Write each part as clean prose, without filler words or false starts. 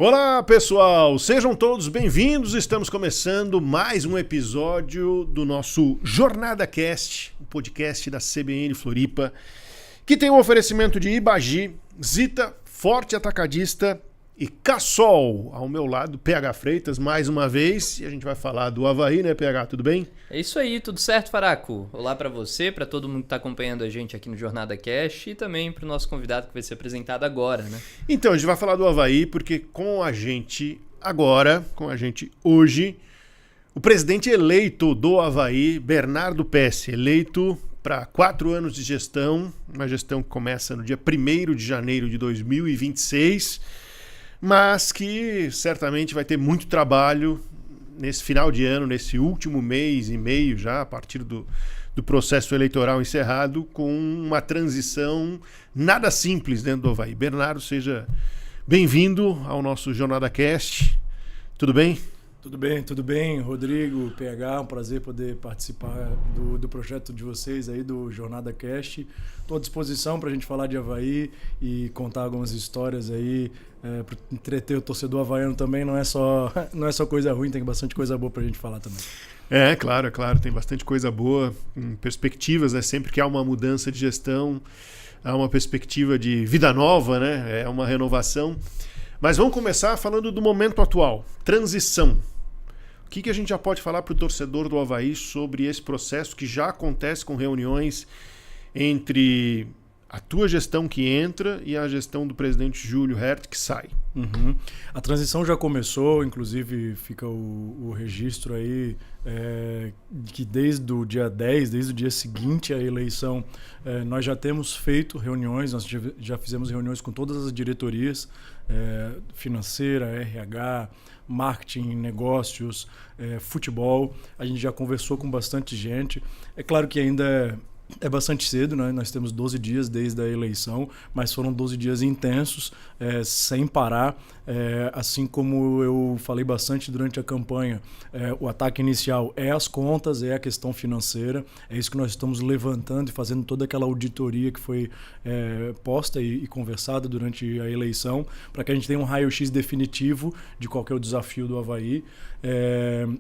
Olá pessoal, sejam todos bem-vindos. Estamos começando mais um episódio do nosso Jornada Cast, o podcast da CBN Floripa, que tem um oferecimento de Ibagi, Zita, Forte Atacadista e Cassol. Ao meu lado, PH Freitas, mais uma vez, e a gente vai falar do Avaí, né, PH? Tudo bem? É isso aí, tudo certo, Faraco? Olá para você, para todo mundo que está acompanhando a gente aqui no Jornada Cast e também para o nosso convidado que vai ser apresentado agora, né? Então, a gente vai falar do Avaí porque com a gente agora, com a gente hoje, o presidente eleito do Avaí, Bernardo Pesce, eleito para 4 anos de gestão, uma gestão que começa no dia 1º de janeiro de 2026, mas que certamente vai ter muito trabalho nesse final de ano, nesse último mês e meio já, a partir do processo eleitoral encerrado, com uma transição nada simples dentro do Avaí. Bernardo, seja bem-vindo ao nosso Jornada Cast. Tudo bem? Tudo bem, Rodrigo, PH, um prazer poder participar do projeto de vocês aí, do Jornada Cast. Estou à disposição para a gente falar de Avaí e contar algumas histórias aí, para entreter o torcedor havaiano também, não é só coisa ruim, tem bastante coisa boa para a gente falar também. É claro, tem bastante coisa boa, perspectivas, né? Sempre que há uma mudança de gestão, há uma perspectiva de vida nova, né? É uma renovação. Mas vamos começar falando do momento atual, transição. O que a gente já pode falar para o torcedor do Avaí sobre esse processo que já acontece com reuniões entre a tua gestão que entra e a gestão do presidente Júlio Herth que sai? A transição já começou, inclusive fica o registro aí que desde o dia 10, desde o dia seguinte à eleição, nós já temos feito reuniões, nós já fizemos reuniões com todas as diretorias, financeira, RH, marketing, negócios, futebol. A gente já conversou com bastante gente. É claro que ainda é bastante cedo, né? Nós temos 12 dias desde a eleição, mas foram 12 dias intensos, sem parar. Assim como eu falei bastante durante a campanha, o ataque inicial é as contas, é a questão financeira, é isso que nós estamos levantando e fazendo toda aquela auditoria que foi posta e conversada durante a eleição, para que a gente tenha um raio-x definitivo de qual que é o desafio do Avaí.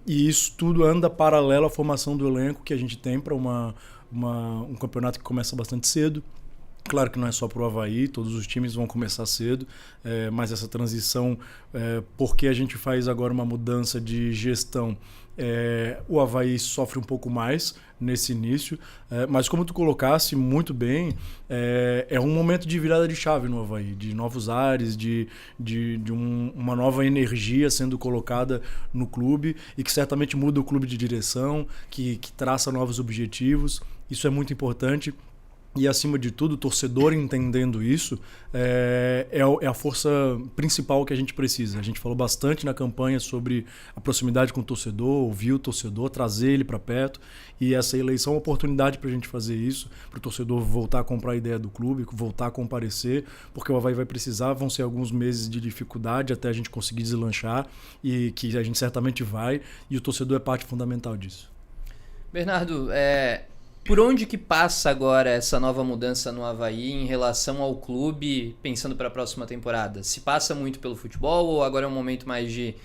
E isso tudo anda paralelo à formação do elenco que a gente tem para um campeonato que começa bastante cedo. Claro que não é só para o Avaí, todos os times vão começar cedo, mas essa transição, porque a gente faz agora uma mudança de gestão, o Avaí sofre um pouco mais nesse início, mas como tu colocasse muito bem, é um momento de virada de chave no Avaí, de novos ares, de uma nova energia sendo colocada no clube e que certamente muda o clube de direção, que traça novos objetivos. Isso é muito importante. E, acima de tudo, o torcedor entendendo isso é a força principal que a gente precisa. A gente falou bastante na campanha sobre a proximidade com o torcedor, ouvir o torcedor, trazer ele para perto. E essa eleição é uma oportunidade para a gente fazer isso, para o torcedor voltar a comprar a ideia do clube, voltar a comparecer, porque o Avaí vai precisar, vão ser alguns meses de dificuldade até a gente conseguir deslanchar, e que a gente certamente vai, e o torcedor é parte fundamental disso. Bernardo, por onde que passa agora essa nova mudança no Avaí em relação ao clube, pensando para a próxima temporada? Se passa muito pelo futebol ou agora é um momento mais de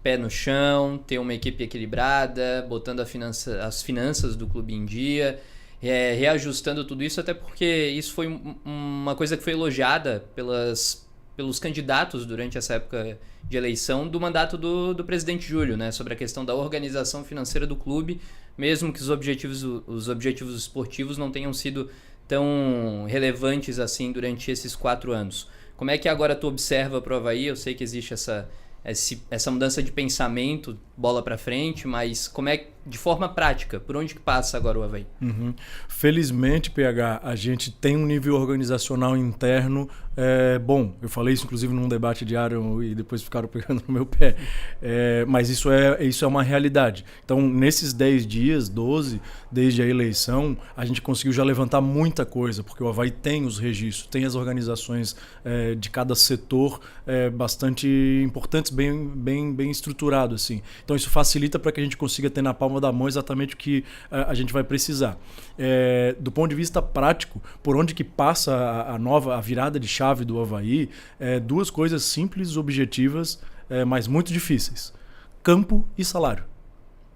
pé no chão, ter uma equipe equilibrada, botando as finanças do clube em dia, reajustando tudo isso, até porque isso foi uma coisa que foi elogiada pelos candidatos durante essa época de eleição do mandato do presidente Júlio, né, sobre a questão da organização financeira do clube, mesmo que os objetivos esportivos não tenham sido tão relevantes assim durante esses 4 anos. Como é que agora tu observa para o Avaí? Eu sei que existe essa mudança de pensamento, bola para frente, mas como é de forma prática, por onde que passa agora o Avaí? Felizmente, PH, a gente tem um nível organizacional interno bom. Eu falei isso inclusive num debate diário e depois ficaram pegando no meu pé, mas isso é uma realidade. Então, nesses 10 dias, 12, desde a eleição, a gente conseguiu já levantar muita coisa, porque o Avaí tem os registros, tem as organizações de cada setor bastante importantes, bem estruturado, assim. Então isso facilita para que a gente consiga ter na palma palma da mão exatamente o que a gente vai precisar. Do ponto de vista prático, por onde que passa a virada de chave do Avaí, duas coisas simples, objetivas, mas muito difíceis: campo e salário.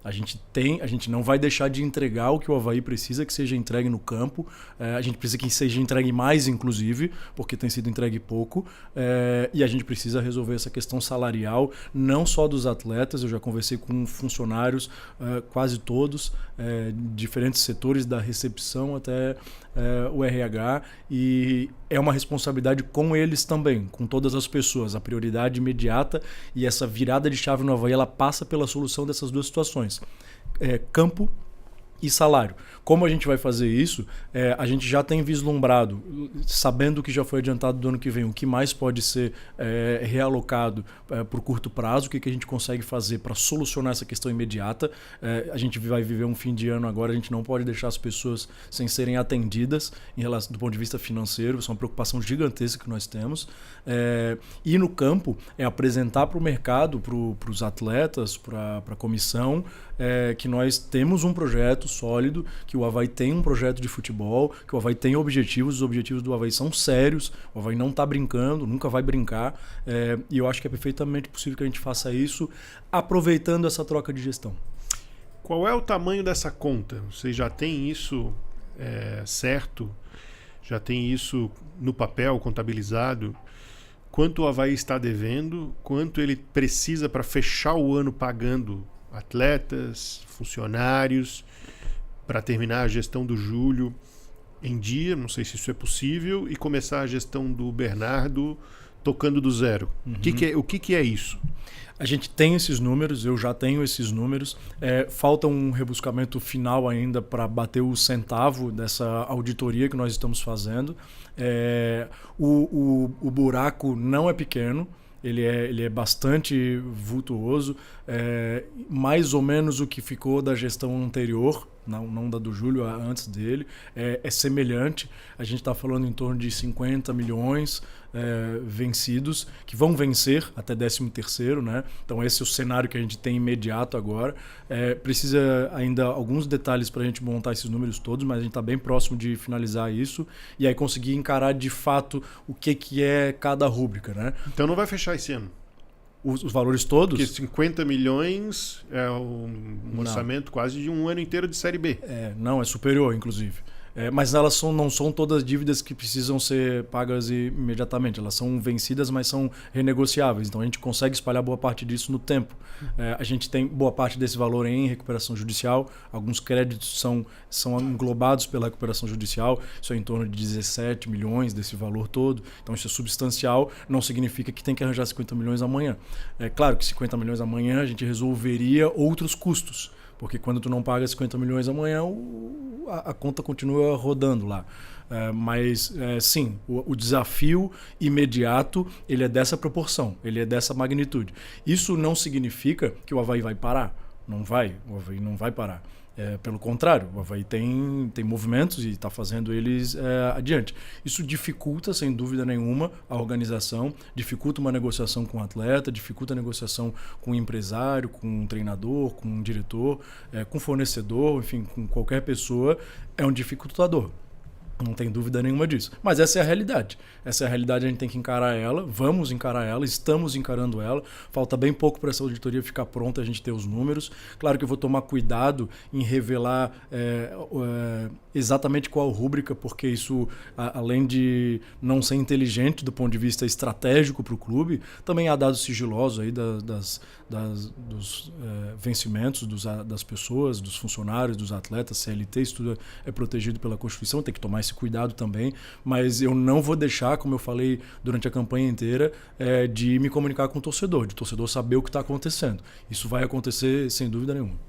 A gente não vai deixar de entregar o que o Avaí precisa que seja entregue no campo. A gente precisa que seja entregue mais, inclusive, porque tem sido entregue pouco. E a gente precisa resolver essa questão salarial, não só dos atletas. Eu já conversei com funcionários, quase todos, diferentes setores, da recepção até o RH. E é uma responsabilidade com eles também, com todas as pessoas. A prioridade imediata e essa virada de chave no Avaí, ela passa pela solução dessas duas situações. Campo e salário. Como a gente vai fazer isso? A gente já tem vislumbrado, sabendo que já foi adiantado do ano que vem, o que mais pode ser realocado por curto prazo, o que a gente consegue fazer para solucionar essa questão imediata. A gente vai viver um fim de ano agora, a gente não pode deixar as pessoas sem serem atendidas em relação, do ponto de vista financeiro. Isso é uma preocupação gigantesca que nós temos. E no campo é apresentar para o mercado, para os atletas, para a comissão, que nós temos um projeto sólido, que o Avaí tem um projeto de futebol, que o Avaí tem objetivos, os objetivos do Avaí são sérios, o Avaí não está brincando, nunca vai brincar, e eu acho que é perfeitamente possível que a gente faça isso aproveitando essa troca de gestão. Qual é o tamanho dessa conta? Vocês já têm isso certo? Já tem isso no papel, contabilizado? Quanto o Avaí está devendo? Quanto ele precisa para fechar o ano pagando atletas, funcionários, para terminar a gestão do Júlio em dia, não sei se isso é possível, e começar a gestão do Bernardo tocando do zero? Uhum. O que é isso? A gente tem esses números, eu já tenho esses números. Falta um rebuscamento final ainda para bater o centavo dessa auditoria que nós estamos fazendo. O buraco não é pequeno. Ele é bastante vultuoso, mais ou menos o que ficou da gestão anterior, não da do Júlio, antes dele, é semelhante. A gente está falando em torno de 50 milhões vencidos, que vão vencer até 13º, né? Então esse é o cenário que a gente tem imediato agora. Precisa ainda alguns detalhes para a gente montar esses números todos, mas a gente está bem próximo de finalizar isso e aí conseguir encarar de fato o que é cada rúbrica, né? Então não vai fechar esse ano? Os valores todos? Porque 50 milhões é um orçamento quase de um ano inteiro de Série B. Não, é superior, inclusive. Mas elas não são todas dívidas que precisam ser pagas imediatamente. Elas são vencidas, mas são renegociáveis. Então a gente consegue espalhar boa parte disso no tempo. A gente tem boa parte desse valor em recuperação judicial. Alguns créditos são englobados pela recuperação judicial. Isso é em torno de 17 milhões desse valor todo. Então isso é substancial. Não significa que tem que arranjar 50 milhões amanhã. É claro que 50 milhões amanhã a gente resolveria outros custos. Porque quando tu não paga 50 milhões amanhã, a conta continua rodando lá. Mas sim, o desafio imediato ele é dessa proporção, ele é dessa magnitude. Isso não significa que o Avaí vai parar. Não vai, o Avaí não vai parar. Pelo contrário, o Avaí tem movimentos e está fazendo eles adiante. Isso dificulta, sem dúvida nenhuma, a organização, dificulta uma negociação com o atleta, dificulta a negociação com o empresário, com um treinador, com um diretor, com fornecedor, enfim, com qualquer pessoa. É um dificultador. Não tem dúvida nenhuma disso. Mas essa é a realidade. Essa é a realidade, a gente tem que encarar ela. Vamos encarar ela, estamos encarando ela. Falta bem pouco para essa auditoria ficar pronta, a gente ter os números. Claro que eu vou tomar cuidado em revelar exatamente qual rúbrica, porque isso, além de não ser inteligente do ponto de vista estratégico para o clube, também há dados sigilosos aí dos vencimentos das pessoas, dos funcionários, dos atletas, CLT, isso tudo é protegido pela Constituição, tem que tomar esse cuidado também, mas eu não vou deixar, como eu falei durante a campanha inteira, de me comunicar com o torcedor, de o torcedor saber o que está acontecendo. Isso vai acontecer sem dúvida nenhuma.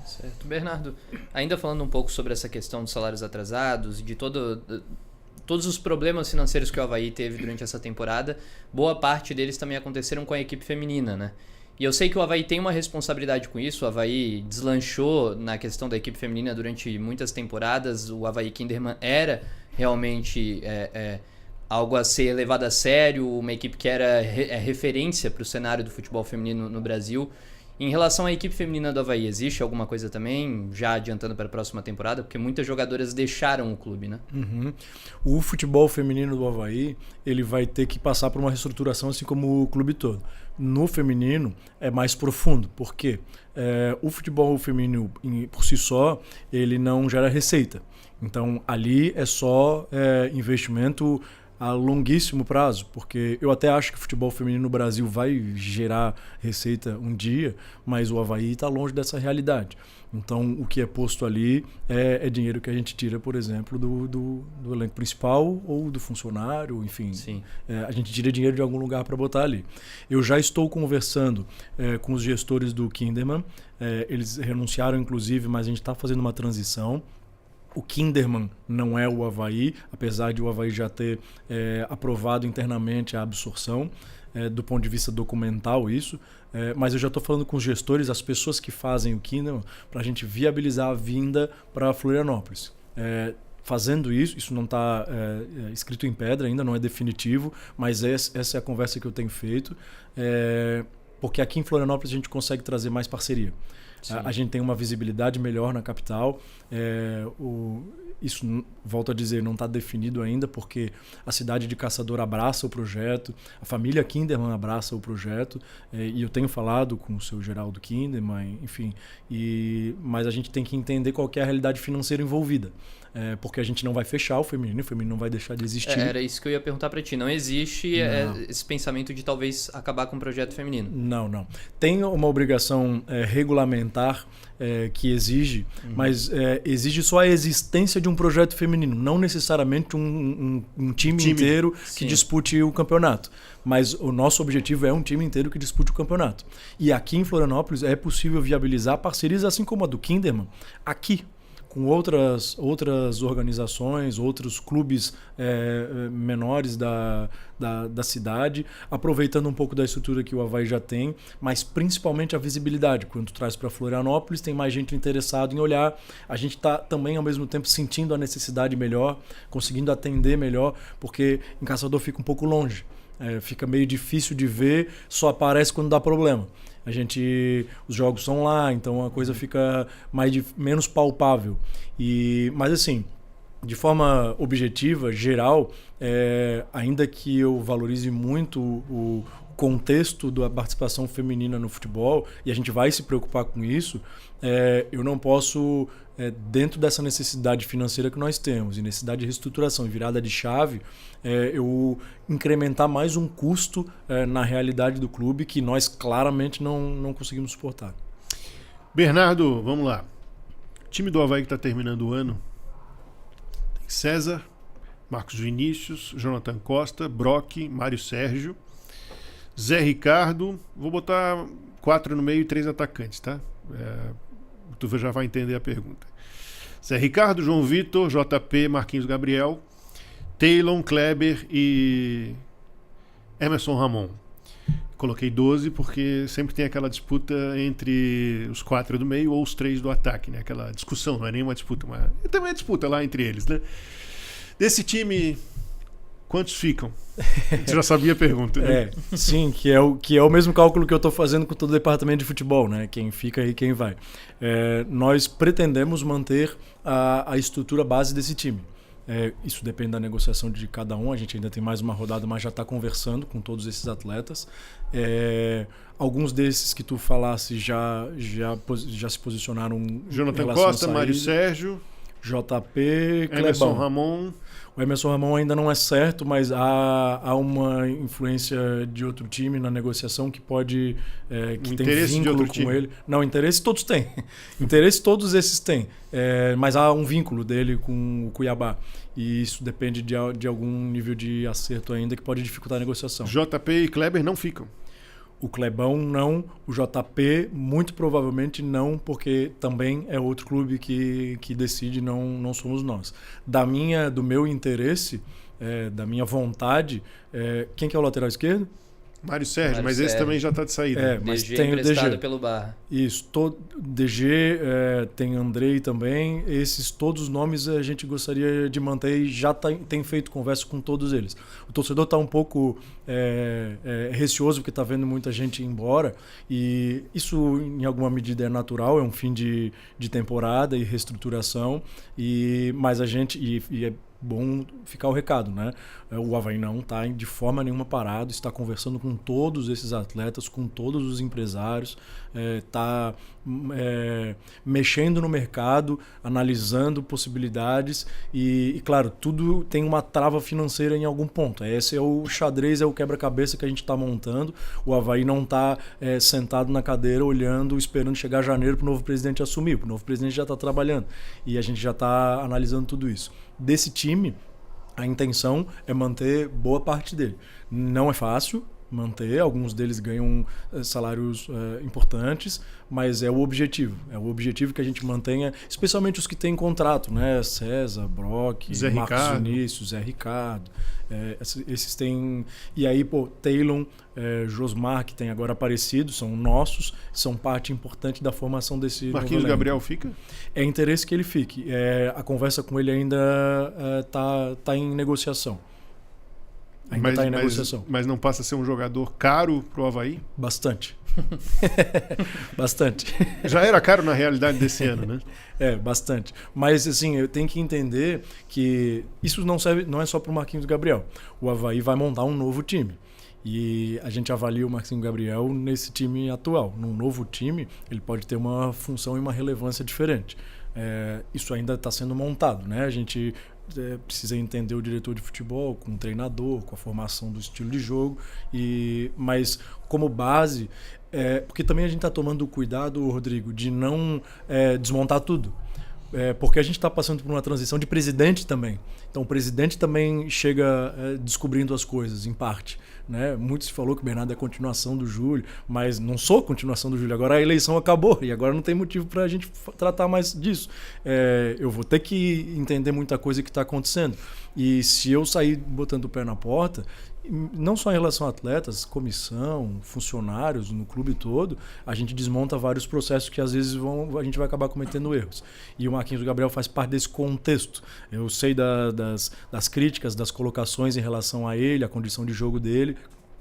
Certo. Bernardo, ainda falando um pouco sobre essa questão dos salários atrasados e de todos os problemas financeiros que o Avaí teve durante essa temporada, boa parte deles também aconteceram com a equipe feminina, né? E eu sei que o Avaí tem uma responsabilidade com isso. O Avaí deslanchou na questão da equipe feminina durante muitas temporadas. O Avaí Kinderman era realmente algo a ser levado a sério, uma equipe que era referência para o cenário do futebol feminino no Brasil. Em relação à equipe feminina do Avaí, existe alguma coisa também, já adiantando para a próxima temporada? Porque muitas jogadoras deixaram o clube, né? Uhum. O futebol feminino do Avaí, ele vai ter que passar por uma reestruturação, assim como o clube todo. No feminino é mais profundo, porque o futebol feminino por si só, ele não gera receita. Então ali é só investimento a longuíssimo prazo, porque eu até acho que o futebol feminino no Brasil vai gerar receita um dia, mas o Avaí está longe dessa realidade. Então, o que é posto ali é dinheiro que a gente tira, por exemplo, do elenco principal ou do funcionário, enfim. A gente tira dinheiro de algum lugar para botar ali. Eu já estou conversando com os gestores do Kinderman, eles renunciaram, inclusive, mas a gente está fazendo uma transição. O Kinderman não é o Avaí, apesar de o Avaí já ter aprovado internamente a absorção, do ponto de vista documental isso, mas eu já estou falando com os gestores, as pessoas que fazem o Kinderman, para a gente viabilizar a vinda para Florianópolis. Fazendo isso não está escrito em pedra ainda, não é definitivo, mas essa é a conversa que eu tenho feito, porque aqui em Florianópolis a gente consegue trazer mais parceria. A gente tem uma visibilidade melhor na capital. Isso, volto a dizer, não está definido ainda, porque a cidade de Caçador abraça o projeto, a família Kinderman abraça o projeto, e eu tenho falado com o seu Geraldo Kinderman, enfim, mas a gente tem que entender qual que é a realidade financeira envolvida. Porque a gente não vai fechar o feminino não vai deixar de existir. Era isso que eu ia perguntar para ti. Não existe esse pensamento de talvez acabar com o projeto feminino? Não. Tem uma obrigação regulamentar que exige, mas exige só a existência de um projeto feminino, não necessariamente um time inteiro que dispute o campeonato. Mas o nosso objetivo é um time inteiro que dispute o campeonato. E aqui em Florianópolis é possível viabilizar parcerias assim como a do Kinderman, aqui, com outras organizações, outros clubes menores da cidade, aproveitando um pouco da estrutura que o Avaí já tem, mas principalmente a visibilidade. Quando tu traz para Florianópolis, tem mais gente interessada em olhar. A gente está também, ao mesmo tempo, sentindo a necessidade melhor, conseguindo atender melhor, porque em Caçador fica um pouco longe. Fica meio difícil de ver, só aparece quando dá problema. Os jogos são lá, então a coisa fica menos palpável. Mas assim, de forma objetiva, geral, ainda que eu valorize muito o contexto da participação feminina no futebol, e a gente vai se preocupar com isso, eu não posso, dentro dessa necessidade financeira que nós temos, e necessidade de reestruturação e virada de chave, eu incrementar mais um custo na realidade do clube que nós claramente não conseguimos suportar. Bernardo, vamos lá. O time do Avaí que está terminando o ano tem César, Marcos Vinícius, Jonathan Costa, Brock, Mário Sérgio, Zé Ricardo, vou botar 4 no meio e 3 atacantes, tá? Tu já vai entender a pergunta. Zé Ricardo, João Vitor, JP, Marquinhos Gabriel, Taylon, Kleber e Emerson Ramon. Coloquei 12 porque sempre tem aquela disputa entre os 4 do meio ou os 3 do ataque, né? Aquela discussão, não é nenhuma disputa, mas também é disputa lá entre eles, né? Desse time, quantos ficam? Você já sabia a pergunta, né? Sim, que é o mesmo cálculo que eu estou fazendo com todo o departamento de futebol, né? Quem fica e quem vai. Nós pretendemos manter a estrutura base desse time. Isso depende da negociação de cada um. A gente ainda tem mais uma rodada, mas já está conversando com todos esses atletas. Alguns desses que tu falasse já se posicionaram. Jonathan Costa, Mário Sérgio, JP, Emerson Ramon. O Emerson Ramon ainda não é certo, mas há uma influência de outro time na negociação que pode que tem vínculo com ele. Não, interesse todos têm. Interesse todos esses têm. Mas há um vínculo dele com o Cuiabá. E isso depende de algum nível de acerto ainda que pode dificultar a negociação. JP e Kleber não ficam. O Clebão não, o JP muito provavelmente não, porque também é outro clube que decide, não somos nós. Do meu interesse, da minha vontade, quem que é o lateral esquerdo? Mário Sérgio, Mário mas esse Sérgio. também já está de saída. Mas DG tem o emprestado DG. pelo Barra. Isso, DG, tem Andrei também. Esses todos os nomes a gente gostaria de manter e já tem feito conversa com todos eles. O torcedor está um pouco receoso porque está vendo muita gente ir embora, e isso em alguma medida é natural, é um fim de temporada e reestruturação, mas a gente e é bom ficar o recado, né? O Avaí não está de forma nenhuma parado, está conversando com todos esses atletas, com todos os empresários, está mexendo no mercado, analisando possibilidades e, claro, tudo tem uma trava financeira em algum ponto. Esse é o xadrez, é o quebra-cabeça que a gente está montando. O Avaí não está sentado na cadeira olhando, esperando chegar janeiro para o novo presidente assumir. O novo presidente já está trabalhando e a gente já está analisando tudo isso. Desse time, a intenção é manter boa parte dele. Não é fácil manter, alguns deles ganham salários importantes, mas é o objetivo. É o objetivo que a gente mantenha, especialmente os que têm contrato, né? César, Brock, Zé Marcos Ricardo. Vinícius, Zé Ricardo. Esses têm... E aí, Taylor, Josmar, que tem agora aparecido, são nossos, são parte importante da formação desse novo Marquinhos elenco. Gabriel fica? É interesse que ele fique. A conversa com ele ainda está em negociação. Ainda está em negociação. Mas não passa a ser um jogador caro para o Avaí? Bastante. Bastante. Já era caro na realidade desse ano, né? Bastante. Mas assim, eu tenho que entender que isso não é só para o Marquinhos Gabriel. O Avaí vai montar um novo time. E a gente avalia o Marquinhos Gabriel nesse time atual. Num novo time, ele pode ter uma função e uma relevância diferente. Isso ainda está sendo montado, né? A gente precisa entender o diretor de futebol, com o treinador, com a formação do estilo de jogo. Mas como base, porque também a gente está tomando cuidado, Rodrigo, de não desmontar tudo. Porque a gente está passando por uma transição de presidente também. Então o presidente também chega descobrindo as coisas, em parte. Né? Muito se falou que o Bernardo é a continuação do Júlio, mas não sou a continuação do Júlio. Agora a eleição acabou e agora não tem motivo para a gente tratar mais disso. Eu vou ter que entender muita coisa que está acontecendo. E se eu sair botando o pé na porta, não só em relação a atletas, comissão, funcionários, no clube todo, a gente desmonta vários processos que às vezes a gente vai acabar cometendo erros. E o Marquinhos Gabriel faz parte desse contexto. Eu sei das críticas, das colocações em relação a ele, a condição de jogo dele,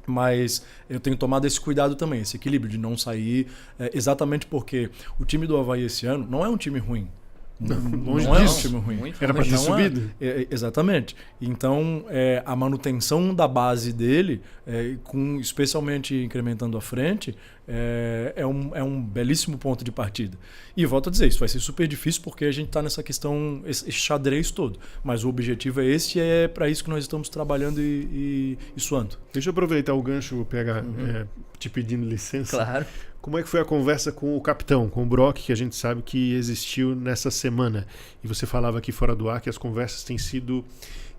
mas eu tenho tomado esse cuidado também, esse equilíbrio de não sair, exatamente porque o time do Avaí esse ano não é um time ruim. Longe não disso. É um time ruim. Era para ter subido. Exatamente. Então, a manutenção da base dele, especialmente incrementando a frente, é um belíssimo ponto de partida. E volto a dizer, isso vai ser super difícil porque a gente está nessa questão, esse xadrez todo. Mas o objetivo é esse e é para isso que nós estamos trabalhando e suando. Deixa eu aproveitar o gancho, PH, te pedindo licença. Claro. Como é que foi a conversa com o capitão, com o Brock, que a gente sabe que existiu nessa semana? E você falava aqui fora do ar que as conversas têm sido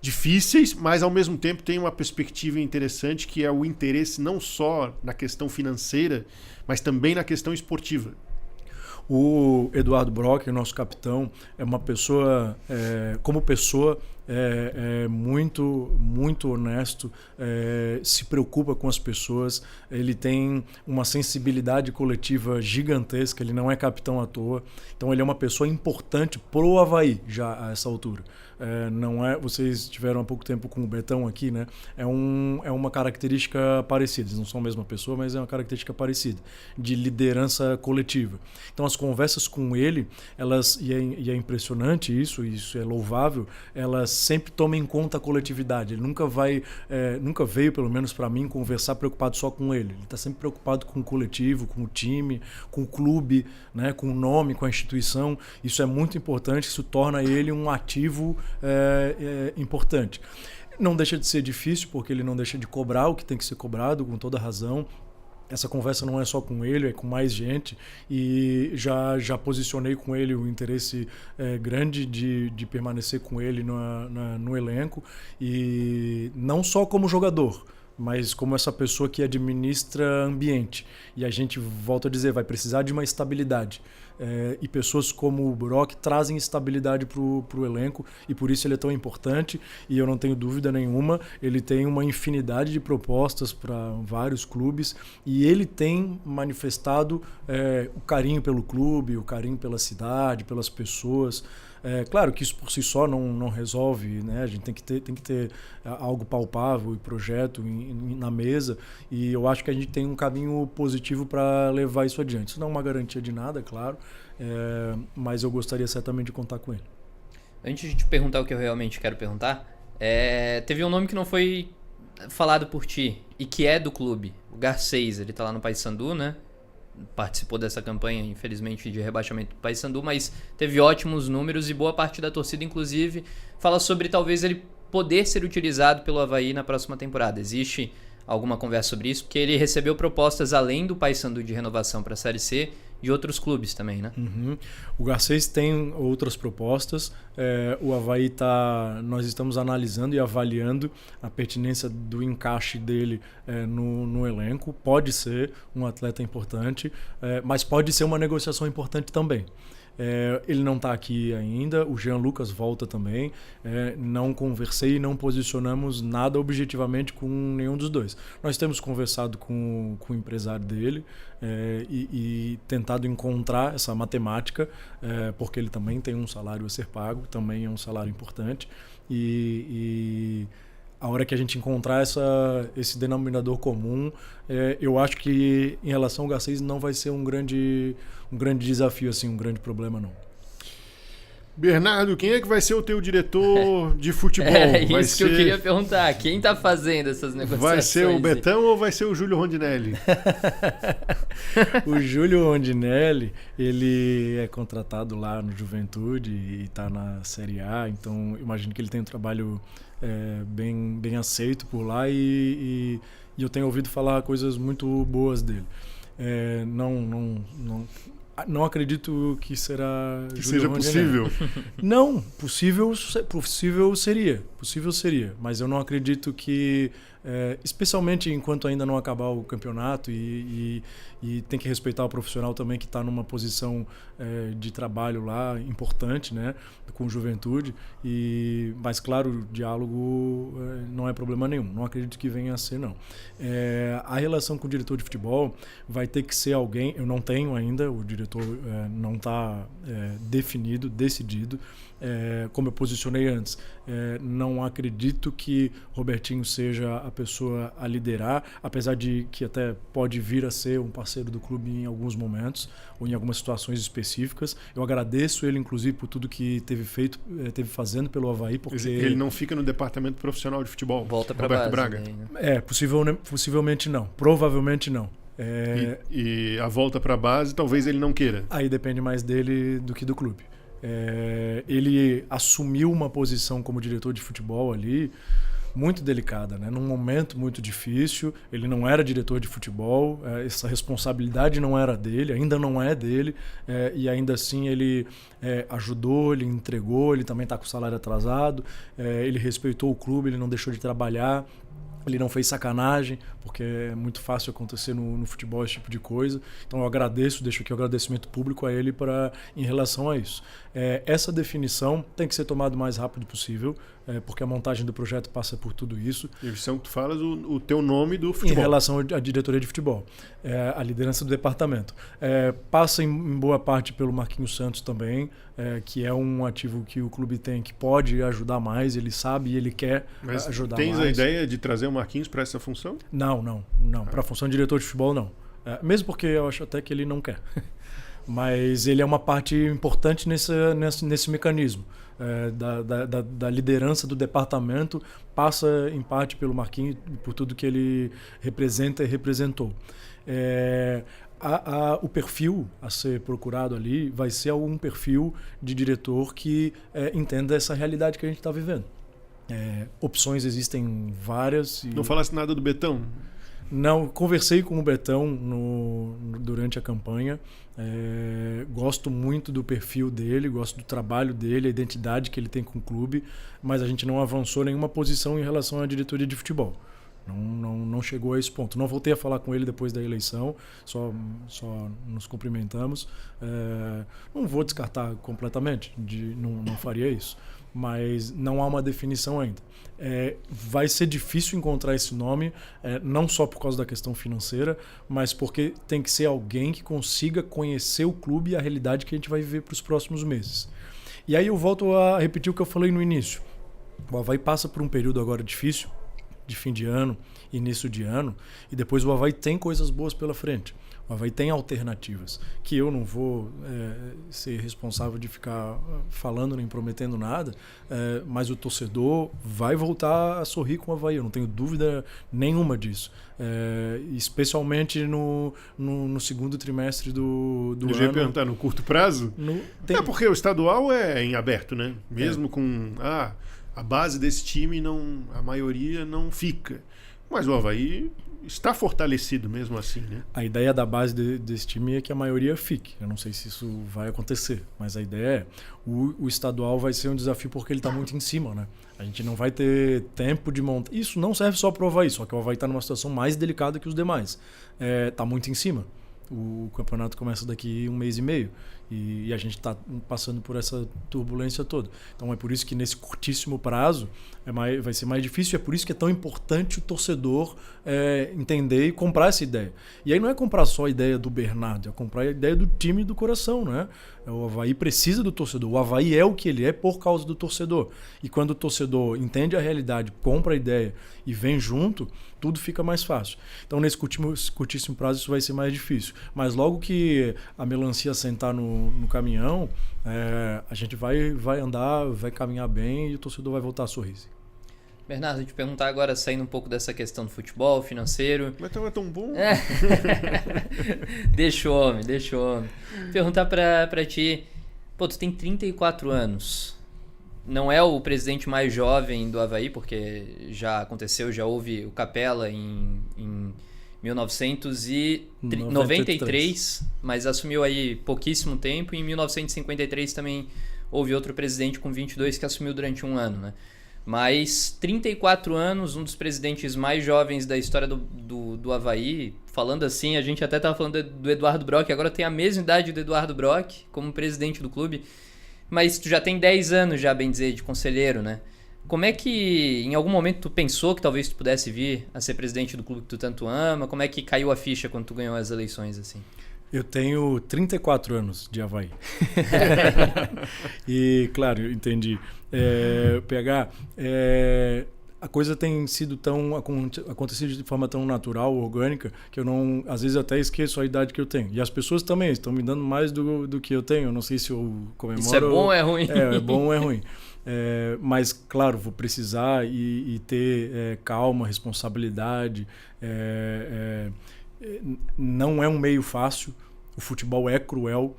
difíceis, mas ao mesmo tempo tem uma perspectiva interessante, que é o interesse não só na questão financeira, mas também na questão esportiva. O Eduardo Brock, nosso capitão, é uma pessoa, como pessoa, muito, muito honesto, se preocupa com as pessoas, ele tem uma sensibilidade coletiva gigantesca, ele não é capitão à toa, então ele é uma pessoa importante pro Avaí já a essa altura. Não é, vocês tiveram há pouco tempo com o Betão aqui, né? É uma característica parecida, eles não são a mesma pessoa, mas é uma característica parecida, de liderança coletiva. Então as conversas com ele, e é impressionante isso é louvável, elas sempre tomam em conta a coletividade. Ele nunca veio, pelo menos para mim, conversar preocupado só com ele. Ele está sempre preocupado com o coletivo, com o time, com o clube, né? Com o nome, com a instituição. Isso é muito importante, isso torna ele um ativo importante. Não deixa de ser difícil, porque ele não deixa de cobrar o que tem que ser cobrado, com toda razão. Essa conversa não é só com ele, é com mais gente, e já posicionei com ele o interesse grande de permanecer com ele no elenco, e não só como jogador, mas como essa pessoa que administra ambiente. E a gente, volta a dizer, vai precisar de uma estabilidade. E pessoas como o Brock trazem estabilidade para o elenco, e por isso ele é tão importante, e eu não tenho dúvida nenhuma, ele tem uma infinidade de propostas para vários clubes, e ele tem manifestado o carinho pelo clube, o carinho pela cidade, pelas pessoas. Claro que isso por si só não resolve, né? A gente tem que ter algo palpável e projeto na mesa, e eu acho que a gente tem um caminho positivo para levar isso adiante. Isso não é uma garantia de nada, claro, mas eu gostaria certamente de contar com ele. Antes de te perguntar o que eu realmente quero perguntar, teve um nome que não foi falado por ti e que é do clube, o Garcês. Ele tá lá no Paysandu, né? Participou dessa campanha, infelizmente, de rebaixamento do Paysandu, mas teve ótimos números e boa parte da torcida, inclusive, fala sobre talvez ele poder ser utilizado pelo Avaí na próxima temporada. Existe alguma conversa sobre isso? Porque ele recebeu propostas além do Paysandu de renovação para a Série C de outros clubes também, né? Uhum. O Garcês tem outras propostas. O Avaí nós estamos analisando e avaliando a pertinência do encaixe dele no elenco. Pode ser um atleta importante, mas pode ser uma negociação importante também. Ele não está aqui ainda, o Jean Lucas volta também. Não conversei e não posicionamos nada objetivamente com nenhum dos dois. Nós temos conversado com o empresário dele e tentado encontrar essa matemática, porque ele também tem um salário a ser pago, também é um salário importante, e a hora que a gente encontrar esse denominador comum, eu acho que em relação ao Garcês não vai ser um grande desafio, assim, um grande problema, não. Bernardo, quem é que vai ser o teu diretor de futebol? Que eu queria perguntar. Quem tá fazendo essas negociações? Vai ser o Betão ou vai ser o Júlio Rondinelli? O Júlio Rondinelli, ele é contratado lá no Juventude e está na Série A, então imagino que ele tem um trabalho bem aceito por lá, e eu tenho ouvido falar coisas muito boas dele. Não acredito que será que seja possível. Não, possível seria, mas eu não acredito que, especialmente enquanto ainda não acabar o campeonato, e tem que respeitar o profissional também que está numa posição de trabalho lá importante, né, com Juventude, mas claro, o diálogo não é problema nenhum, não acredito que venha a ser, não. A relação com o diretor de futebol vai ter que ser alguém, eu não tenho ainda, o diretor não está definido, decidido, como eu posicionei antes. Não acredito que Robertinho seja a pessoa a liderar, apesar de que até pode vir a ser um parceiro do clube em alguns momentos ou em algumas situações específicas. Eu agradeço ele, inclusive, por tudo que teve fazendo pelo Avaí, porque ele não fica no departamento profissional de futebol. Volta para base, Braga. Né? Possivelmente não, provavelmente não. E a volta para a base, talvez ele não queira. Aí depende mais dele do que do clube. Ele assumiu uma posição como diretor de futebol ali muito delicada, né? Num momento muito difícil. Ele não era diretor de futebol, essa responsabilidade não era dele, ainda não é dele, e ainda assim ele ajudou, ele entregou, ele também está com o salário atrasado, ele respeitou o clube, ele não deixou de trabalhar. Ele não fez sacanagem, porque é muito fácil acontecer no futebol esse tipo de coisa. Então eu agradeço, deixo aqui o agradecimento público a ele em relação a isso. Essa definição tem que ser tomada o mais rápido possível, porque a montagem do projeto passa por tudo isso. Definição que tu falas, o teu nome do futebol. Em relação à diretoria de futebol, a liderança do departamento. Passa em boa parte pelo Marquinhos Santos também, que é um ativo que o clube tem, que pode ajudar mais, ele sabe e ele quer ajudar mais. Tens a ideia de trazer o Marquinhos para essa função? Não. Para a função de diretor de futebol, não. Mesmo porque eu acho até que ele não quer. Mas ele é uma parte importante nesse mecanismo. Da liderança do departamento, passa em parte pelo Marquinhos, por tudo que ele representa e representou. O perfil a ser procurado ali vai ser algum perfil de diretor que entenda essa realidade que a gente está vivendo. Opções existem várias. Não falasse nada do Betão? Não, conversei com o Betão durante a campanha. Gosto muito do perfil dele, gosto do trabalho dele, a identidade que ele tem com o clube, mas a gente não avançou nenhuma posição em relação à diretoria de futebol. Não chegou a esse ponto. Não voltei a falar com ele depois da eleição, só nos cumprimentamos. Não vou descartar completamente, não faria isso, mas não há uma definição ainda. Vai ser difícil encontrar esse nome, não só por causa da questão financeira, mas porque tem que ser alguém que consiga conhecer o clube e a realidade que a gente vai viver para os próximos meses. E aí eu volto a repetir o que eu falei no início. O Avaí passa por um período agora difícil, de fim de ano, início de ano, e depois o Avaí tem coisas boas pela frente. O Avaí tem alternativas, que eu não vou ser responsável de ficar falando nem prometendo nada, mas o torcedor vai voltar a sorrir com o Avaí, eu não tenho dúvida nenhuma disso. Especialmente no segundo trimestre do ano. Eu ia perguntar, no curto prazo? Porque o estadual é em aberto, né? Mesmo com... a base desse time, a maioria não fica. Mas o Avaí está fortalecido mesmo assim, né? A ideia da base desse time é que a maioria fique. Eu não sei se isso vai acontecer, mas a ideia o estadual vai ser um desafio porque ele está muito em cima, né? A gente não vai ter tempo de montar. Isso não serve só para o Avaí, só que o Avaí está numa situação mais delicada que os demais. Está muito em cima. O campeonato começa daqui 1 mês e meio e a gente está passando por essa turbulência toda. Então é por isso que nesse curtíssimo prazo vai ser mais difícil, é por isso que é tão importante o torcedor entender e comprar essa ideia. E aí não é comprar só a ideia do Bernardo, é comprar a ideia do time do coração, né? O Avaí precisa do torcedor, o Avaí é o que ele é por causa do torcedor. E quando o torcedor entende a realidade, compra a ideia e vem junto, tudo fica mais fácil. Então nesse curtíssimo prazo isso vai ser mais difícil. Mas logo que a melancia sentar no caminhão, a gente vai andar, vai caminhar bem e o torcedor vai voltar a sorrir. Bernardo, eu te perguntar agora, saindo um pouco dessa questão do futebol, financeiro. Mas tava tão bom. Deixa o homem. Perguntar pra ti, tu tem 34 anos. Não é o presidente mais jovem do Avaí, porque já aconteceu, já houve o Capella em 1993, mas assumiu aí pouquíssimo tempo. E em 1953 também houve outro presidente com 22 que assumiu durante um ano, né? Mas 34 anos, um dos presidentes mais jovens da história do Avaí. Falando assim, a gente até estava falando do Eduardo Brock, agora tem a mesma idade do Eduardo Brock como presidente do clube. Mas tu já tem 10 anos já, bem dizer, de conselheiro, né? Como é que em algum momento tu pensou que talvez tu pudesse vir a ser presidente do clube que tu tanto ama? Como é que caiu a ficha quando tu ganhou as eleições, assim? Eu tenho 34 anos de Avaí. E, claro, eu entendi. PH, a coisa tem sido acontecido de forma tão natural, orgânica, que eu não, às vezes até esqueço a idade que eu tenho. E as pessoas também estão me dando mais do que eu tenho. Eu não sei se eu comemoro. Isso é bom ou é ruim? É bom ou é ruim. Mas, claro, vou precisar e ter calma, responsabilidade. Não é um meio fácil. O futebol é cruel,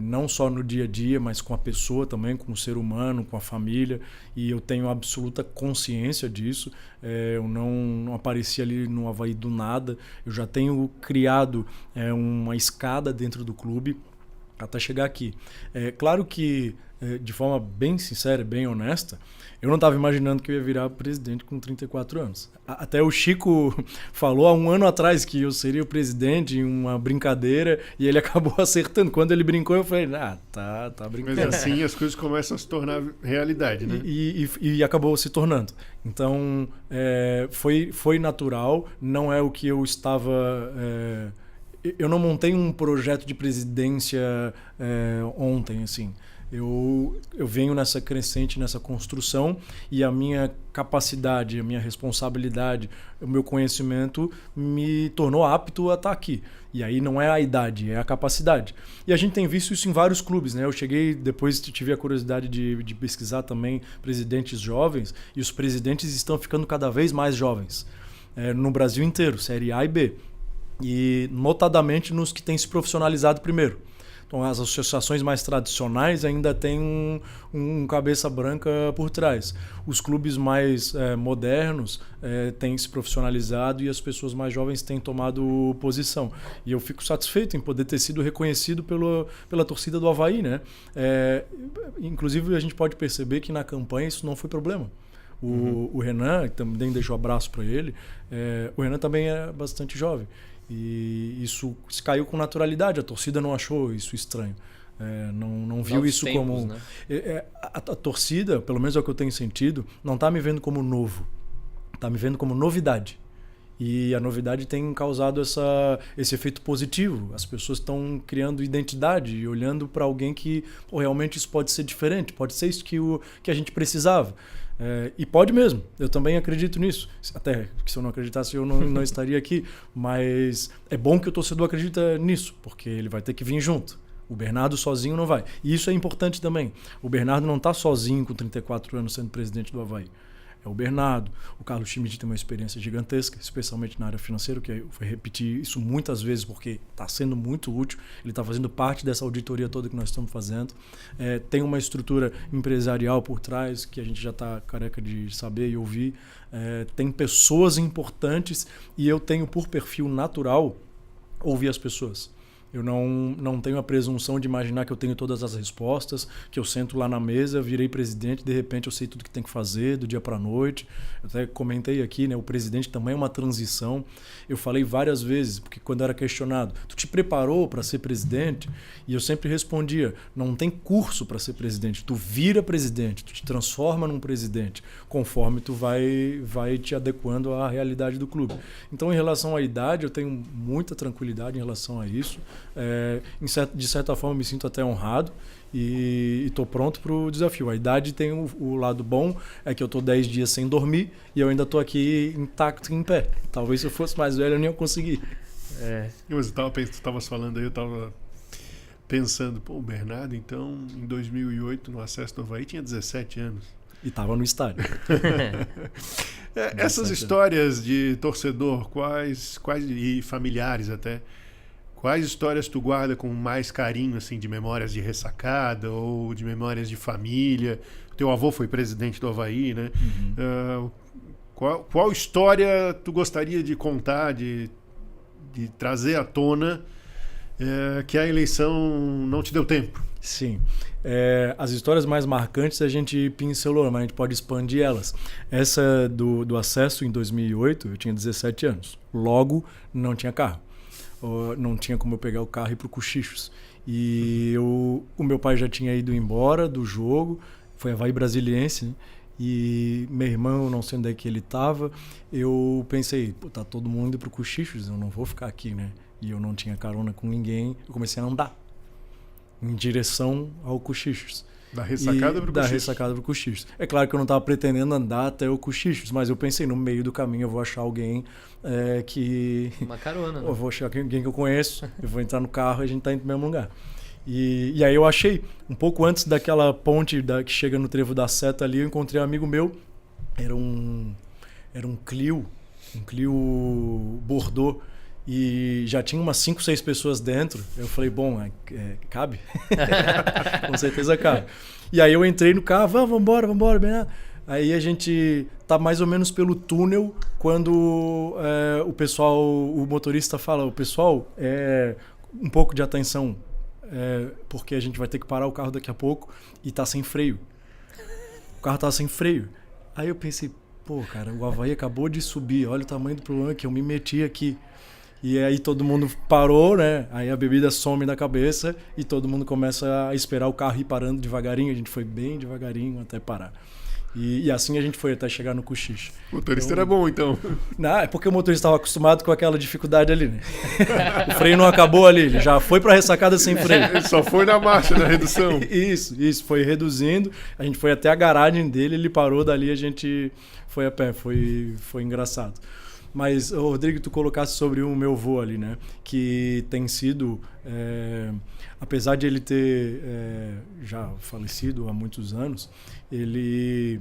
não só no dia a dia, mas com a pessoa também, com o ser humano, com a família. E eu tenho absoluta consciência disso. Eu não apareci ali no Avaí do nada. Eu já tenho criado uma escada dentro do clube até chegar aqui. Claro que, de forma bem sincera, bem honesta, eu não estava imaginando que eu ia virar presidente com 34 anos. Até o Chico falou há um ano atrás que eu seria o presidente em uma brincadeira e ele acabou acertando. Quando ele brincou, eu falei, tá brincando. Mas assim as coisas começam a se tornar realidade, né? E acabou se tornando. Então, foi natural, não é o que eu estava... Eu não montei um projeto de presidência ontem, assim. Eu venho nessa crescente, nessa construção, e a minha capacidade, a minha responsabilidade, o meu conhecimento me tornou apto a estar aqui. E aí não é a idade, é a capacidade. E a gente tem visto isso em vários clubes, né? Eu cheguei, depois tive a curiosidade de pesquisar também presidentes jovens, e os presidentes estão ficando cada vez mais jovens. No Brasil inteiro, Série A e B. E notadamente nos que têm se profissionalizado primeiro. Então, as associações mais tradicionais ainda têm um cabeça branca por trás. Os clubes mais modernos têm se profissionalizado e as pessoas mais jovens têm tomado posição. E eu fico satisfeito em poder ter sido reconhecido pela torcida do Avaí, né? Inclusive, a gente pode perceber que na campanha isso não foi problema. O Renan, que também deixou abraço para ele, o Renan também é bastante jovem. E isso caiu com naturalidade, a torcida não achou isso estranho. Não viu Novos isso tempos, como... né? A torcida, pelo menos é o que eu tenho sentido, não está me vendo como novo, está me vendo como novidade. E a novidade tem causado esse efeito positivo. As pessoas estão criando identidade e olhando para alguém que realmente isso pode ser diferente, pode ser isso que a gente precisava. E pode mesmo, eu também acredito nisso. Até que se eu não acreditasse eu não estaria aqui. Mas é bom que o torcedor acredita nisso, porque ele vai ter que vir junto. O Bernardo sozinho não vai. E isso é importante também. O Bernardo não está sozinho com 34 anos sendo presidente do Avaí. É o Bernardo. O Carlos Schmidt tem uma experiência gigantesca, especialmente na área financeira, que eu vou repetir isso muitas vezes porque está sendo muito útil. Ele está fazendo parte dessa auditoria toda que nós estamos fazendo. Tem uma estrutura empresarial por trás que a gente já está careca de saber e ouvir. Tem pessoas importantes e eu tenho por perfil natural ouvir as pessoas. Eu não tenho a presunção de imaginar que eu tenho todas as respostas, que eu sento lá na mesa, virei presidente, de repente eu sei tudo que tem que fazer, do dia para a noite. Eu até comentei aqui, né, o presidente também é uma transição. Eu falei várias vezes, porque quando era questionado, tu te preparou para ser presidente? E eu sempre respondia, não tem curso para ser presidente, tu vira presidente, tu te transforma num presidente, conforme tu vai te adequando à realidade do clube. Então, em relação à idade, eu tenho muita tranquilidade em relação a isso. De certa forma me sinto até honrado e estou pronto para o desafio. A idade tem o lado bom, é que eu estou 10 dias sem dormir e eu ainda estou aqui intacto em pé. Talvez se eu fosse mais velho eu nem ia conseguir. Mas tu estavas falando aí, eu estava pensando, o Bernardo então em 2008 no acesso do Avaí tinha 17 anos. E estava no estádio. Essas histórias de torcedor, quais e familiares até, quais histórias tu guarda com mais carinho, assim, de memórias de ressacada ou de memórias de família? Teu avô foi presidente do Avaí, né? Uhum. Qual história tu gostaria de contar, de trazer à tona, que a eleição não te deu tempo? Sim. As histórias mais marcantes a gente pincelou, mas a gente pode expandir elas. Essa do acesso em 2008, eu tinha 17 anos. Logo, não tinha carro. Não tinha como eu pegar o carro e ir para o Cochichos. E o meu pai já tinha ido embora do jogo, foi Avaí Brasiliense, né? E meu irmão, não sei onde é que ele estava, eu pensei, tá todo mundo indo para o Cochichos, eu não vou ficar aqui, né? E eu não tinha carona com ninguém, eu comecei a andar em direção ao Cochichos. Da ressacada para o Cochichos? Da ressacada para o Cochichos. É claro que eu não estava pretendendo andar até o Cochichos, mas eu pensei, no meio do caminho eu vou achar alguém que... Uma carona, né? Eu vou achar alguém que eu conheço, eu vou entrar no carro e a gente está indo para o mesmo lugar. E aí eu achei, um pouco antes daquela ponte que chega no Trevo da Seta ali, eu encontrei um amigo meu, era um Clio Bordeaux, e já tinha umas 5, 6 pessoas dentro. Eu falei, bom, cabe? Com certeza cabe. E aí eu entrei no carro, vamos embora, Bernardo. Aí a gente tá mais ou menos pelo túnel quando o motorista fala, o pessoal, um pouco de atenção, porque a gente vai ter que parar o carro daqui a pouco e tá sem freio. O carro tá sem freio. Aí eu pensei, cara, o Avaí acabou de subir, olha o tamanho do problema que eu me meti aqui. E aí todo mundo parou, né? Aí a bebida some da cabeça e todo mundo começa a esperar o carro ir parando devagarinho. A gente foi bem devagarinho até parar. E assim a gente foi até chegar no Cochicho. O motorista era bom, então. Não, é porque o motorista estava acostumado com aquela dificuldade ali, né? O freio não acabou ali, ele já foi para a ressacada sem freio. Ele só foi na marcha, na redução. Isso, foi reduzindo. A gente foi até a garagem dele, ele parou, dali a gente foi a pé, foi engraçado. Mas, Rodrigo, tu colocasse sobre o meu avô ali, né? Que tem sido, apesar de ele ter já falecido há muitos anos, ele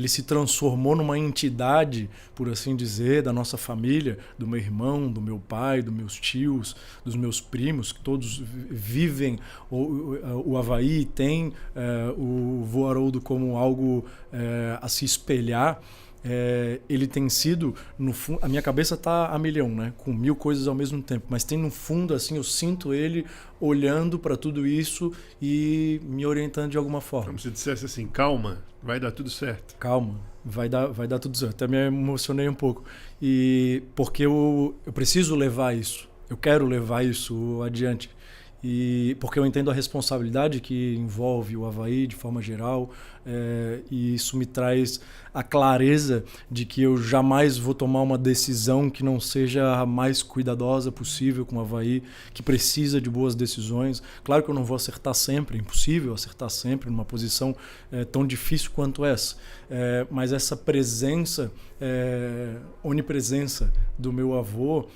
se transformou numa entidade, por assim dizer, da nossa família, do meu irmão, do meu pai, dos meus tios, dos meus primos, que todos vivem o Avaí, tem o vô Haroldo como algo a se espelhar. ele tem sido, no fundo, a minha cabeça tá a milhão, né? Com 1000 coisas ao mesmo tempo, mas tem no fundo, assim, eu sinto ele olhando para tudo isso e me orientando de alguma forma. Como se dissesse assim, calma, vai dar tudo certo. Calma, vai dar tudo certo. Até me emocionei um pouco. E porque eu preciso levar isso, eu quero levar isso adiante. E porque eu entendo a responsabilidade que envolve o Avaí de forma geral, e isso me traz a clareza de que eu jamais vou tomar uma decisão que não seja a mais cuidadosa possível com o Avaí, que precisa de boas decisões. Claro que eu não vou acertar sempre, é impossível acertar sempre numa posição tão difícil quanto essa, mas essa presença, onipresença do meu avô,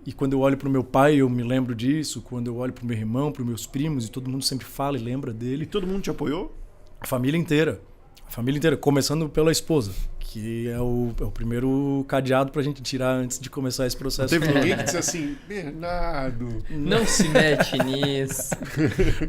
e quando eu olho para o meu pai, eu me lembro disso. Quando eu olho para o meu irmão, para os meus primos, e todo mundo sempre fala e lembra dele. E todo mundo te apoiou? A família inteira, começando pela esposa, que é o primeiro cadeado para a gente tirar antes de começar esse processo. Não teve ninguém que disse assim, Bernardo... Não se mete nisso.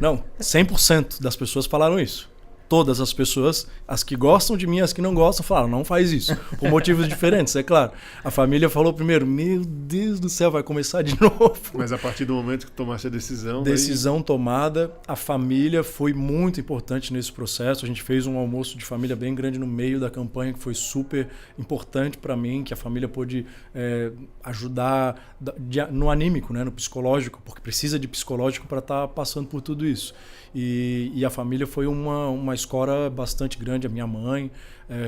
Não, 100% das pessoas falaram isso. Todas as pessoas, as que gostam de mim, as que não gostam, falaram, não faz isso. Por motivos diferentes, é claro. A família falou primeiro, meu Deus do céu, vai começar de novo. Mas a partir do momento que tomasse a decisão... Decisão tomada, a família foi muito importante nesse processo. A gente fez um almoço de família bem grande no meio da campanha, que foi super importante para mim, que a família pôde ajudar no anímico, né, no psicológico, porque precisa de psicológico para estar passando por tudo isso. E a família foi uma escola bastante grande. A minha mãe,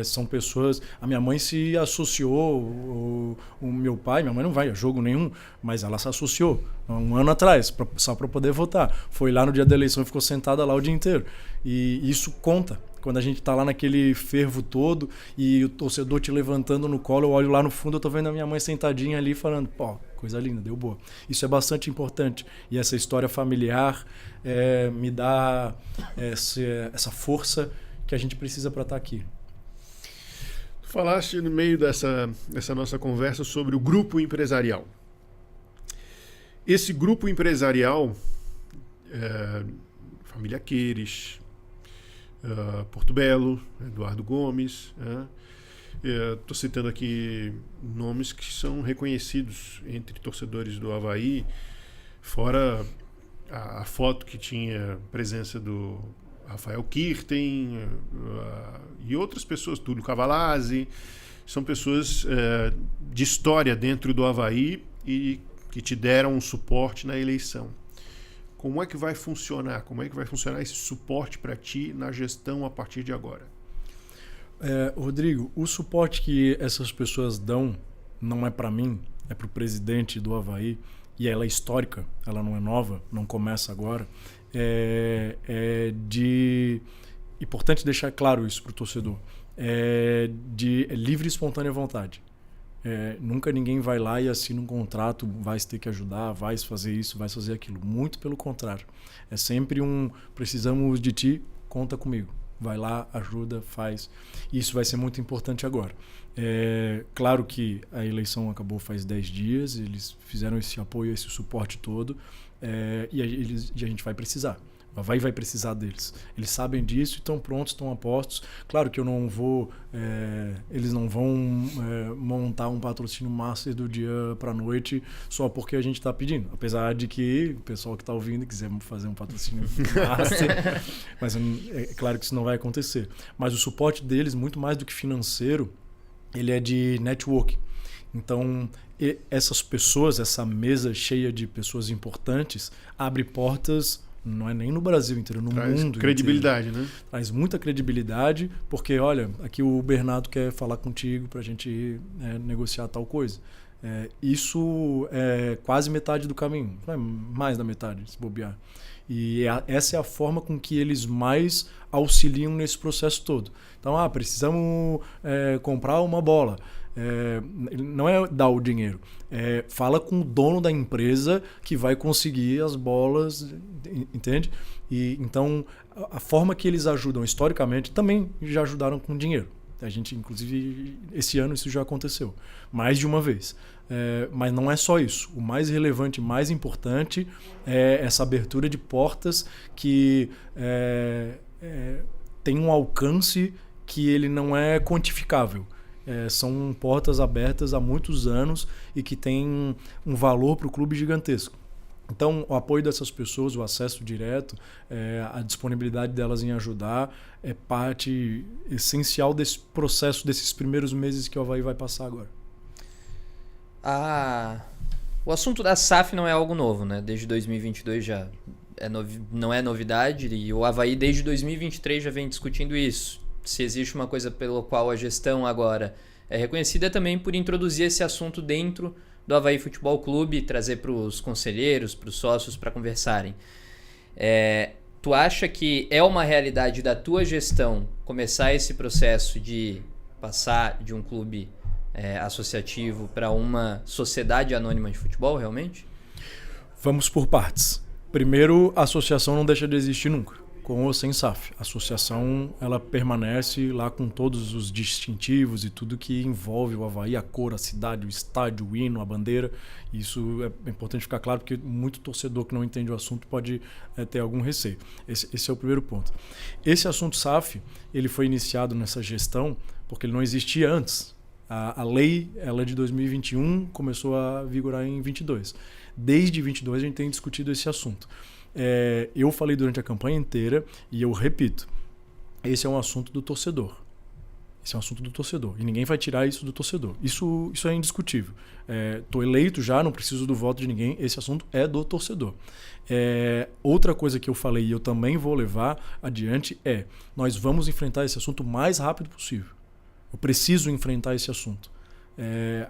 são pessoas... A minha mãe se associou, o meu pai... Minha mãe não vai a jogo nenhum, mas ela se associou um ano atrás, só para poder votar. Foi lá no dia da eleição e ficou sentada lá o dia inteiro. E isso conta. Quando a gente está lá naquele fervo todo e o torcedor te levantando no colo, eu olho lá no fundo, eu tô vendo a minha mãe sentadinha ali falando, pô, coisa linda, deu boa. Isso é bastante importante. E essa história familiar me dá essa força que a gente precisa para estar aqui. Tu falaste no meio dessa nossa conversa sobre o grupo empresarial. Esse grupo empresarial, família Queires, Porto Belo, Eduardo Gomes, estou citando aqui nomes que são reconhecidos entre torcedores do Avaí, fora a foto que tinha presença do Rafael Kirten e outras pessoas, Túlio Cavalazzi, são pessoas de história dentro do Avaí e que te deram um suporte na eleição. Como é que vai funcionar? Como é que vai funcionar esse suporte para ti na gestão a partir de agora? Rodrigo, o suporte que essas pessoas dão não é para mim, é para o presidente do Avaí, e ela é histórica, ela não é nova, não começa agora. Importante deixar claro isso para o torcedor, de livre e espontânea vontade. Nunca ninguém vai lá e assina um contrato, vai ter que ajudar, vai fazer isso, vai fazer aquilo. Muito pelo contrário. É sempre precisamos de ti, conta comigo. Vai lá, ajuda, faz. Isso vai ser muito importante agora. Claro que a eleição acabou faz 10 dias, eles fizeram esse apoio, esse suporte todo, e a gente vai precisar. Vai precisar deles. Eles sabem disso, estão prontos, estão a postos. Claro que eu não vou... eles não vão montar um patrocínio master do dia para a noite só porque a gente está pedindo. Apesar de que o pessoal que está ouvindo quiser fazer um patrocínio master, mas é claro que isso não vai acontecer. Mas o suporte deles, muito mais do que financeiro, ele é de network. Então, essas pessoas, essa mesa cheia de pessoas importantes, abre portas... Não é nem no Brasil inteiro, no mundo credibilidade, inteiro. Né? Traz muita credibilidade, porque, olha, aqui o Bernardo quer falar contigo para a gente negociar tal coisa. Isso é quase metade do caminho, não é mais da metade, se bobear. E essa é a forma com que eles mais auxiliam nesse processo todo. Então, precisamos comprar uma bola. Não é dar o dinheiro, fala com o dono da empresa que vai conseguir as bolas, entende? E então a forma que eles ajudam historicamente também já ajudaram com dinheiro. A gente, inclusive, esse ano isso já aconteceu mais de uma vez. Mas não é só isso. O mais relevante, mais importante é essa abertura de portas que tem um alcance que ele não é quantificável. são portas abertas há muitos anos e que têm um valor para o clube gigantesco. Então, o apoio dessas pessoas, o acesso direto, a disponibilidade delas em ajudar é parte essencial desse processo, desses primeiros meses que o Avaí vai passar agora. O assunto da SAF não é algo novo, né? Desde 2022 já não é novidade, e o Avaí desde 2023 já vem discutindo isso. Se existe uma coisa pela qual a gestão agora é reconhecida, é também por introduzir esse assunto dentro do Avaí Futebol Clube, trazer para os conselheiros, para os sócios para conversarem. Tu acha que é uma realidade da tua gestão começar esse processo de passar de um clube associativo para uma sociedade anônima de futebol, realmente? Vamos por partes. Primeiro, a associação não deixa de existir nunca, com ou sem SAF. A associação, ela permanece lá com todos os distintivos e tudo que envolve o Avaí, a cor, a cidade, o estádio, o hino, a bandeira. Isso é importante ficar claro, porque muito torcedor que não entende o assunto pode ter algum receio. Esse é o primeiro ponto. Esse assunto SAF, ele foi iniciado nessa gestão porque ele não existia antes. A lei, ela é de 2021, começou a vigorar em 22. Desde 22 a gente tem discutido esse assunto. Eu falei durante a campanha inteira e eu repito, esse é um assunto do torcedor. Esse é um assunto do torcedor. E ninguém vai tirar isso do torcedor. Isso é indiscutível. Estou eleito já, não preciso do voto de ninguém. Esse assunto é do torcedor. Outra coisa que eu falei e eu também vou levar adiante nós vamos enfrentar esse assunto o mais rápido possível. Eu preciso enfrentar esse assunto.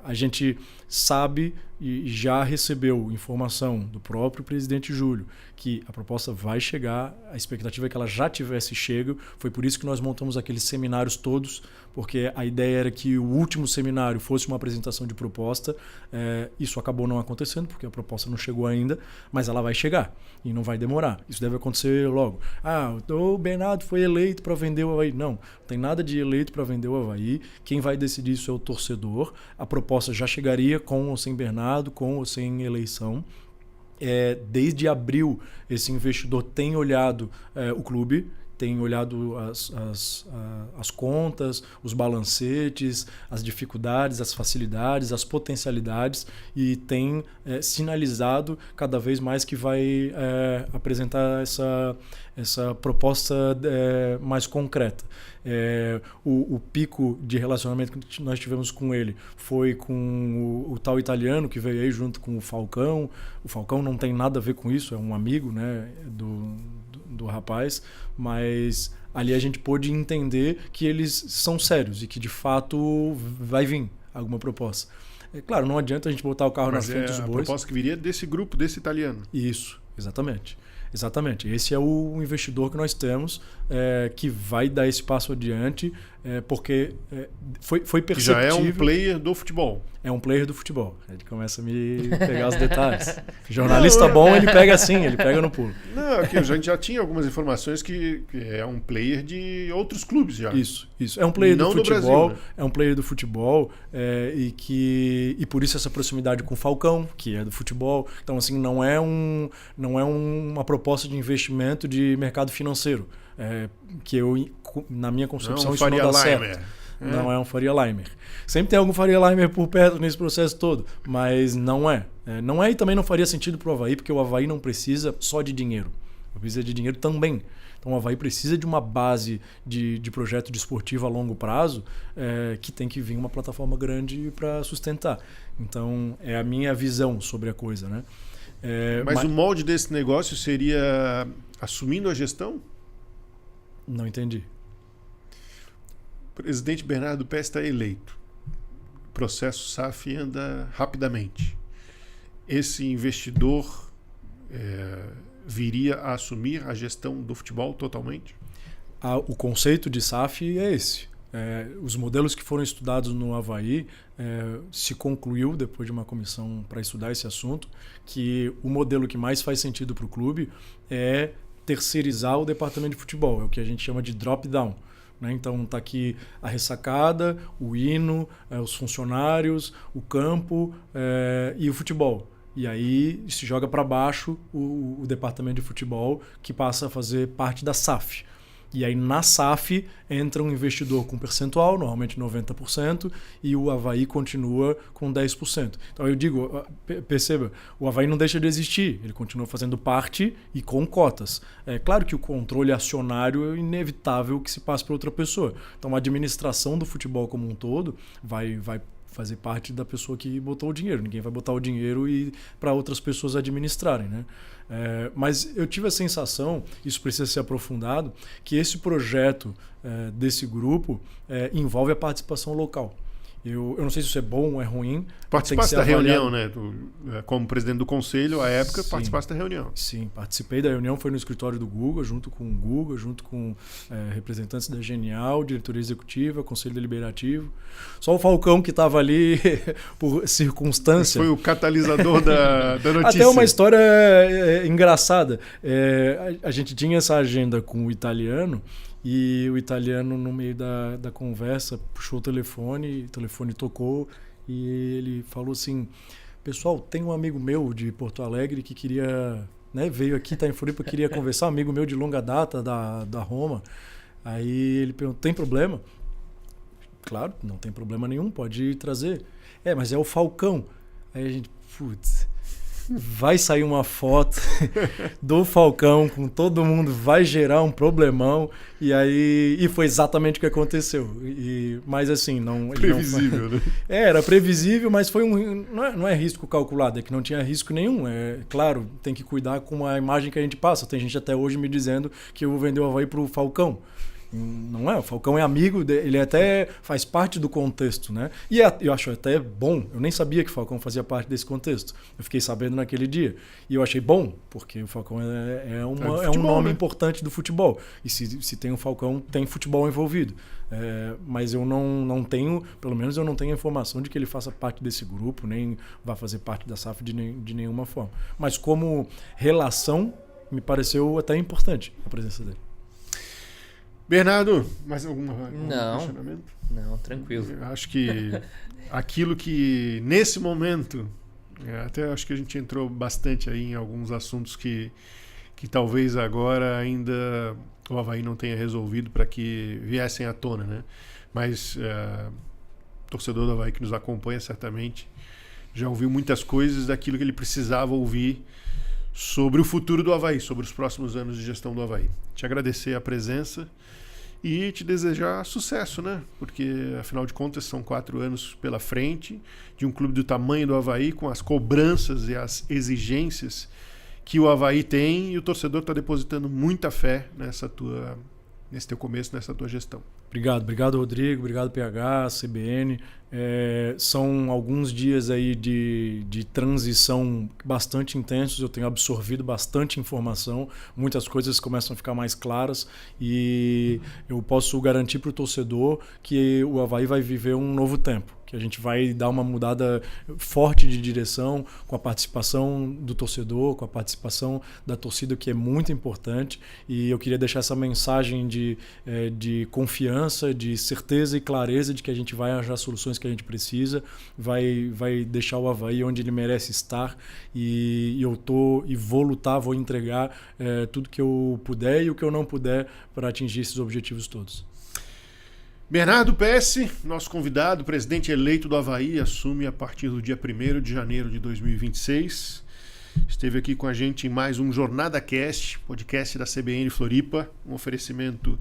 A gente sabe e já recebeu informação do próprio presidente Júlio que a proposta vai chegar, a expectativa é que ela já tivesse chego, foi por isso que nós montamos aqueles seminários todos, porque a ideia era que o último seminário fosse uma apresentação de proposta. Isso acabou não acontecendo, porque a proposta não chegou ainda, mas ela vai chegar e não vai demorar. Isso deve acontecer logo. O Bernardo foi eleito para vender o Avaí. Não tem nada de eleito para vender o Avaí. Quem vai decidir isso é o torcedor. A proposta já chegaria com ou sem Bernardo, com ou sem eleição. Desde abril, esse investidor tem olhado o clube, tem olhado as contas, os balancetes, as dificuldades, as facilidades, as potencialidades e tem sinalizado cada vez mais que vai apresentar essa proposta mais concreta. O pico de relacionamento que nós tivemos com ele foi com o tal italiano que veio aí junto com o Falcão. O Falcão não tem nada a ver com isso, é um amigo, né, do rapaz, mas ali a gente pôde entender que eles são sérios e que de fato vai vir alguma proposta. Claro, não adianta a gente botar o carro na frente dos bois. A proposta que viria desse grupo, desse italiano. Isso, exatamente. Esse é o investidor que nós temos, que vai dar esse passo adiante, porque foi perceptível. Que já é um player do futebol. É um player do futebol. A gente começa a me pegar os detalhes. Jornalista bom, ele pega assim, ele pega no pulo. Não, aqui a gente já tinha algumas informações que é um player de outros clubes já. Isso. É um player do futebol. Brasil, né? É um player do futebol e por isso essa proximidade com o Falcão, que é do futebol. Então, assim, não é uma proposta de investimento de mercado financeiro. Que na minha concepção, isso não dá certo. Não é um Faria Limer. Sempre tem algum Faria Limer por perto nesse processo todo, mas não é. Não é e também não faria sentido para o Avaí, porque o Avaí não precisa só de dinheiro. Precisa de dinheiro também. Então o Avaí precisa de uma base de projeto desportivo a longo prazo que tem que vir uma plataforma grande para sustentar. Então é a minha visão sobre a coisa, né? Mas o molde desse negócio seria assumindo a gestão? Não entendi. O presidente Bernardo Pesce está eleito. O processo SAF anda rapidamente. Esse investidor viria a assumir a gestão do futebol totalmente? O conceito de SAF é esse. Os modelos que foram estudados no Avaí se concluiu, depois de uma comissão para estudar esse assunto, que o modelo que mais faz sentido para o clube é terceirizar o departamento de futebol. É o que a gente chama de drop-down. Então está aqui a ressacada, o hino, os funcionários, o campo e o futebol. E aí se joga para baixo o departamento de futebol, que passa a fazer parte da SAF. E aí na SAF entra um investidor com percentual, normalmente 90%, e o Avaí continua com 10%. Então eu digo, perceba, o Avaí não deixa de existir, ele continua fazendo parte e com cotas. É claro que o controle acionário é inevitável que se passe para outra pessoa. Então a administração do futebol como um todo vai fazer parte da pessoa que botou o dinheiro. Ninguém vai botar o dinheiro para outras pessoas administrarem, né? Mas eu tive a sensação, isso precisa ser aprofundado, que esse projeto desse grupo envolve a participação local. Eu não sei se isso é bom ou é ruim. Participasse da reunião, né? Como presidente do conselho, à época, Sim. participasse da reunião. Sim, participei da reunião, foi no escritório do Guga, junto com representantes da Genial, diretoria executiva, conselho deliberativo. Só o Falcão que estava ali por circunstância. Foi o catalisador da notícia. Até uma história engraçada. A gente tinha essa agenda com o italiano, e o italiano, no meio da conversa, puxou o telefone tocou e ele falou assim: pessoal, tem um amigo meu de Porto Alegre que queria, né, veio aqui, tá em Floripa, queria conversar, um amigo meu de longa data da Roma. Aí ele perguntou: tem problema? Claro, não tem problema nenhum, pode trazer. Mas é o Falcão. Aí a gente, putz, vai sair uma foto do Falcão com todo mundo, vai gerar um problemão. E foi exatamente o que aconteceu. Mas assim, não... Previsível, né? Era previsível, mas foi não é risco calculado, é que não tinha risco nenhum. Claro, tem que cuidar com a imagem que a gente passa. Tem gente até hoje me dizendo que eu vou vender o Avaí pro Falcão. Não é, o Falcão é amigo, ele até faz parte do contexto, né? E eu acho até bom, eu nem sabia que o Falcão fazia parte desse contexto. Eu fiquei sabendo naquele dia. E eu achei bom, porque o Falcão é um nome, né, importante do futebol. E se tem um Falcão, tem futebol envolvido. Mas eu não tenho, pelo menos eu não tenho informação de que ele faça parte desse grupo, nem vá fazer parte da SAF de nenhuma forma. Mas como relação, me pareceu até importante a presença dele. Bernardo, mais algum questionamento? Não, tranquilo. Eu acho que aquilo que, nesse momento, até acho que a gente entrou bastante aí em alguns assuntos que talvez agora ainda o Avaí não tenha resolvido para que viessem à tona, né? Mas torcedor do Avaí que nos acompanha certamente já ouviu muitas coisas daquilo que ele precisava ouvir sobre o futuro do Avaí, sobre os próximos anos de gestão do Avaí. Te agradecer a presença e te desejar sucesso, né? Porque, afinal de contas, são 4 anos pela frente de um clube do tamanho do Avaí, com as cobranças e as exigências que o Avaí tem, e o torcedor está depositando muita fé nesse teu começo, nessa tua gestão. Obrigado, Rodrigo. Obrigado, PH, CBN. São alguns dias aí de transição bastante intensos. Eu tenho absorvido bastante informação. Muitas coisas começam a ficar mais claras. E eu posso garantir para o torcedor que o Avaí vai viver um novo tempo. Que a gente vai dar uma mudada forte de direção, com a participação do torcedor, com a participação da torcida, que é muito importante. E eu queria deixar essa mensagem de confiança, de certeza e clareza de que a gente vai arranjar soluções que a gente precisa, vai deixar o Avaí onde ele merece estar. E eu vou lutar, vou entregar tudo que eu puder e o que eu não puder para atingir esses objetivos todos. Bernardo Pesce, nosso convidado, presidente eleito do Avaí, assume a partir do dia 1º de janeiro de 2026. Esteve aqui com a gente em mais um Jornada Cast, podcast da CBN Floripa, um oferecimento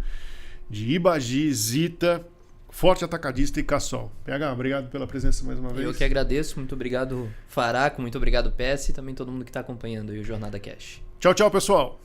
de Ibagi, Zita, Forte Atacadista e Cassol. PH, obrigado pela presença mais uma vez. Eu que agradeço, muito obrigado Faraco, muito obrigado Pesce e também todo mundo que está acompanhando aí o Jornada Cast. Tchau, pessoal.